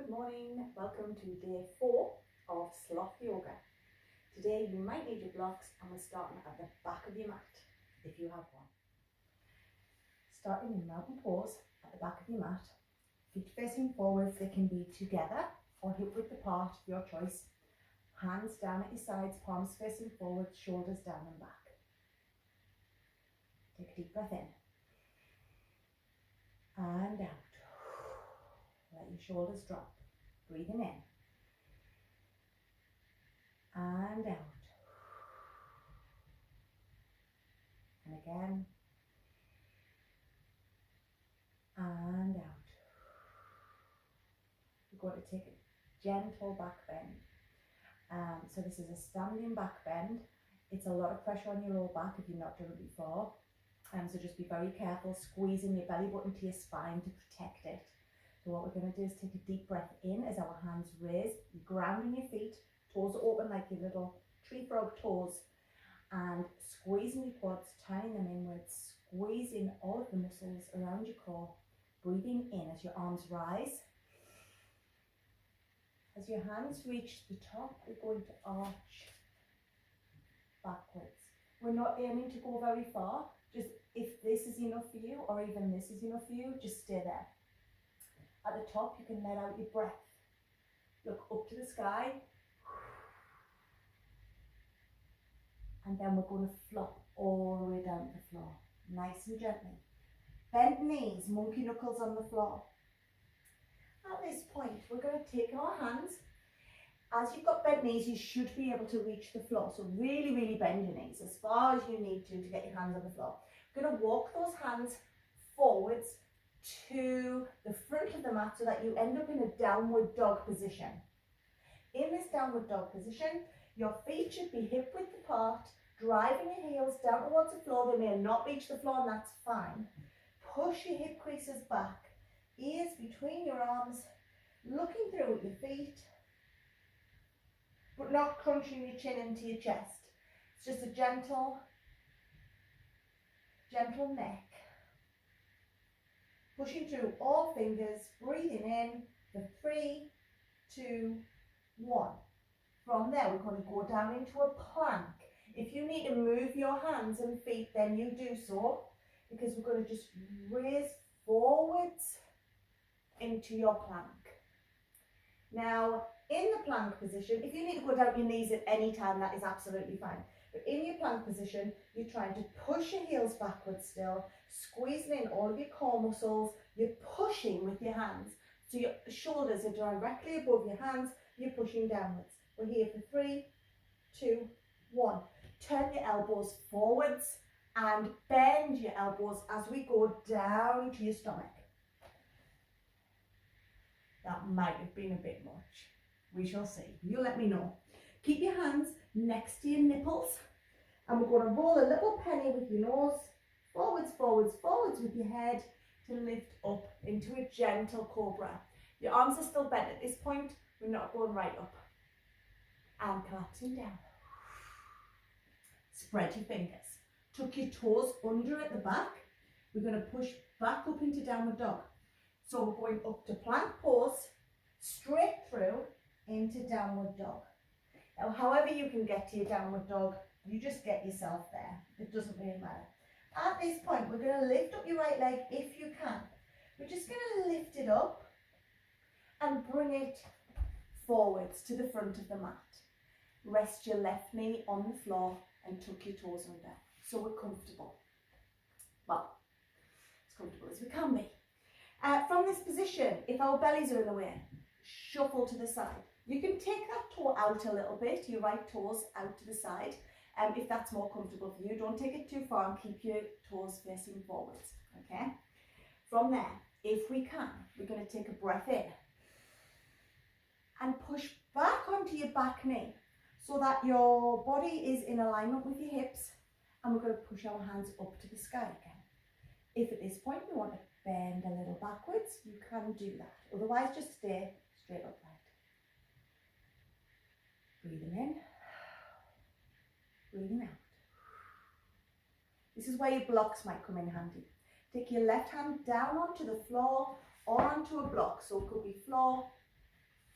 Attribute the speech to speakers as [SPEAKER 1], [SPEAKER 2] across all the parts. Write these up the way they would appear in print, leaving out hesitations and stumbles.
[SPEAKER 1] Good morning, welcome to day 4 of Sloth Yoga. Today you might need your blocks and we're starting at the back of your mat, if you have one. Starting in mountain pose at the back of your mat, feet facing forwards, they can be together or hip width apart, your choice. Hands down at your sides, palms facing forwards, shoulders down and back. Take a deep breath in and out. Let your shoulders drop. Breathing in and out. And again. And out. We're going to take a gentle back bend. So this is a standing back bend. It's a lot of pressure on your lower back if you've not done it before. So just be very careful, squeezing your belly button to your spine to protect it. So what we're going to do is take a deep breath in as our hands raise, grounding your feet, toes open like your little tree frog toes, and squeezing your quads, tying them inwards, squeezing all of the muscles around your core, breathing in as your arms rise. As your hands reach the top, we're going to arch backwards. We're not aiming to go very far, just if this is enough for you, or even this is enough for you, just stay there. At the top, you can let out your breath. Look up to the sky. And then we're going to flop all the way down to the floor, nice and gently. Bend knees, monkey knuckles on the floor. At this point, we're going to take our hands. As you've got bent knees, you should be able to reach the floor. So really, really bend your knees as far as you need to get your hands on the floor. We're going to walk those hands forwards to the front of the mat so that you end up in a downward dog position. In this downward dog position, your feet should be hip width apart, driving your heels down towards the floor. They may not reach the floor, and that's fine. Push your hip creases back, ears between your arms, looking through at your feet, but not crunching your chin into your chest. It's just a gentle neck. Pushing through all fingers, breathing in for 3, 2, 1. From there, we're going to go down into a plank. If you need to move your hands and feet, then you do so, because we're going to just raise forwards into your plank. Now, in the plank position, if you need to go down your knees at any time, that is absolutely fine. But in your plank position, you're trying to push your heels backwards still, squeezing in all of your core muscles. You're pushing with your hands. So your shoulders are directly above your hands. You're pushing downwards. We're here for 3, 2, 1. Turn your elbows forwards and bend your elbows as we go down to your stomach. That might have been a bit much. We shall see. You let me know. Keep your hands next to your nipples, and we're going to roll a little penny with your nose, forwards, forwards, forwards with your head to lift up into a gentle cobra. Your arms are still bent at this point. We're not going right up. And collapsing down. Spread your fingers. Tuck your toes under at the back. We're going to push back up into downward dog. So we're going up to plank pose, straight through into downward dog. Now, however you can get to your downward dog, you just get yourself there. It doesn't really matter. At this point, we're going to lift up your right leg if you can. We're just going to lift it up and bring it forwards to the front of the mat. Rest your left knee on the floor and tuck your toes under. So we're comfortable. Well, as comfortable as we can be. From this position, if our bellies are in the way, shuffle to the side. You can take that toe out a little bit, your right toes out to the side, if that's more comfortable for you. Don't take it too far and keep your toes facing forwards, okay? From there, if we can, we're going to take a breath in and push back onto your back knee so that your body is in alignment with your hips, and we're going to push our hands up to the sky again. If at this point you want to bend a little backwards, you can do that. Otherwise, just stay straight upright. Breathing in, breathing out. This is where your blocks might come in handy. Take your left hand down onto the floor or onto a block. So it could be floor,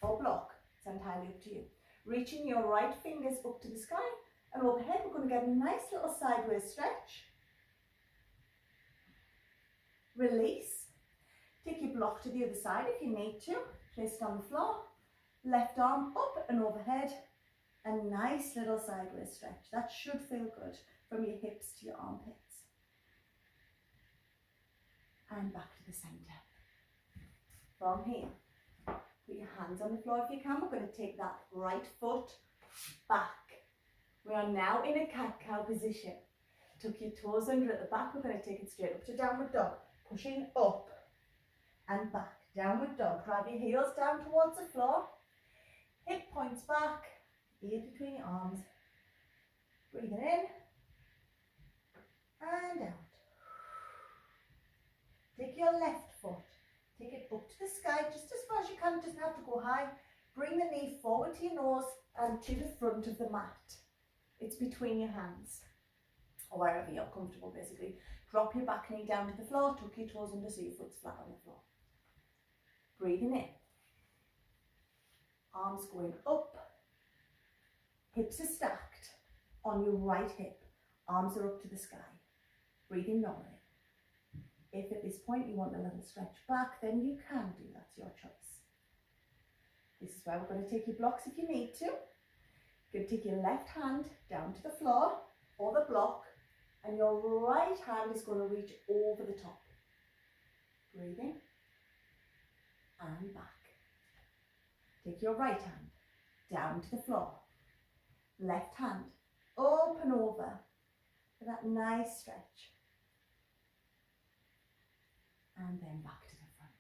[SPEAKER 1] or block. It's entirely up to you. Reaching your right fingers up to the sky and overhead, we're going to get a nice little sideways stretch. Release. Take your block to the other side if you need to. Place it on the floor. Left arm up and overhead. A nice little sideways stretch. That should feel good from your hips to your armpits. And back to the centre. From here, put your hands on the floor if you can. We're going to take that right foot back. We are now in a cat-cow position. Tuck your toes under at the back. We're going to take it straight up to downward dog. Pushing up and back. Downward dog. Drive your heels down towards the floor. Hip points back. Ear between your arms. Breathing in and out. Take your left foot. Take it up to the sky just as far as you can. It doesn't have to go high. Bring the knee forward to your nose and to the front of the mat. It's between your hands, or wherever you're comfortable basically. Drop your back knee down to the floor, tuck your toes under so your foot's flat on the floor. Breathing in. Arms going up. Hips are stacked on your right hip. Arms are up to the sky. Breathing normally. If at this point you want a little stretch back, then you can do, that's your choice. This is where we're going to take your blocks if you need to. You're going to take your left hand down to the floor or the block, and your right hand is going to reach over the top. Breathing and back. Take your right hand down to the floor. Left hand open over for that nice stretch. And then back to the front.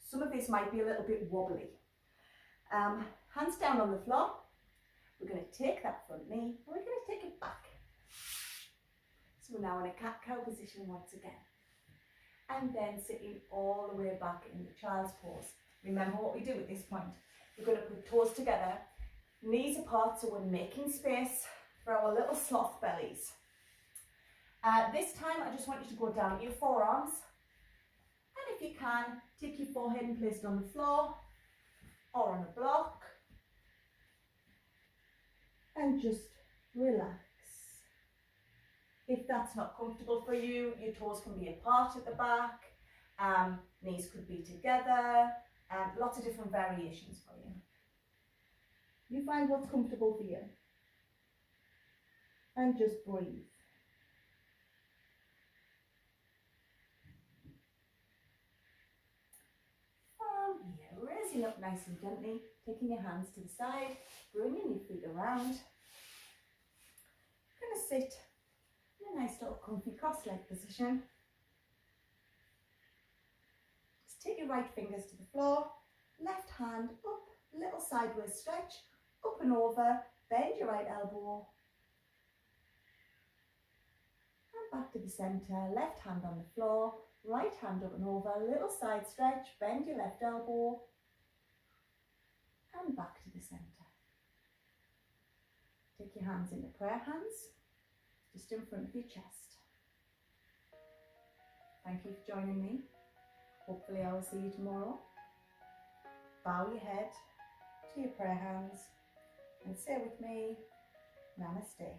[SPEAKER 1] Some of this might be a little bit wobbly. Hands down on the floor. We're going to take that front knee and we're going to take it back. So we're now in a cat-cow position once again. And then sitting all the way back in the child's pose. Remember what we do at this point. We're going to put toes together, knees apart, so we're making space for our little sloth bellies. This time I just want you to go down your forearms. And if you can, take your forehead and place it on the floor or on a block. And just relax. If that's not comfortable for you, your toes can be apart at the back, knees could be together, lots of different variations for you. You find what's comfortable for you. And just breathe. From here, raising up nice and gently, taking your hands to the side, bringing your feet around. You're going to sit in a nice little comfy cross-leg position. Just take your right fingers to the floor, left hand up, little sideways stretch, up and over, bend your right elbow, and back to the centre, left hand on the floor, right hand up and over, little side stretch, bend your left elbow, and back to the centre. Take your hands into prayer hands, just in front of your chest. Thank you for joining me. Hopefully I will see you tomorrow. Bow your head to your prayer hands and say with me, Namaste.